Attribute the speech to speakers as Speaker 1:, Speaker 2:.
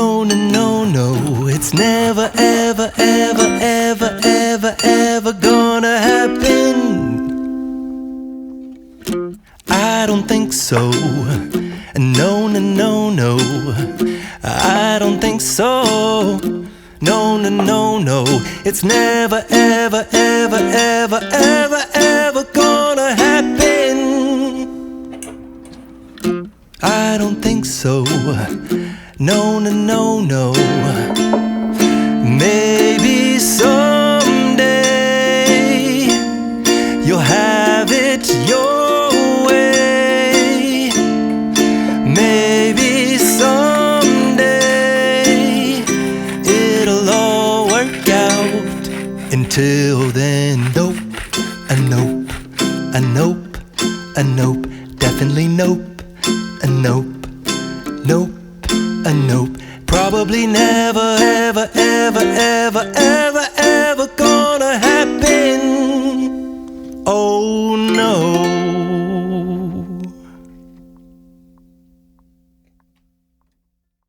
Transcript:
Speaker 1: no, no, no, no, it's never, ever, ever, ever, ever, ever gonna happen. I don't think so. No, no, no, no, I don't think so. No, no, no, no, it's never, ever, ever, ever, ever, ever gonna happen. I don't think so. No, no, no, no. Maybe someday you'll have it your way. Maybe someday it'll all work out. Until then, nope, a nope, a nope, a nope, definitely nope, a nope, nope, a nope. Probably never, ever, ever, ever, ever, ever gonna happen. Oh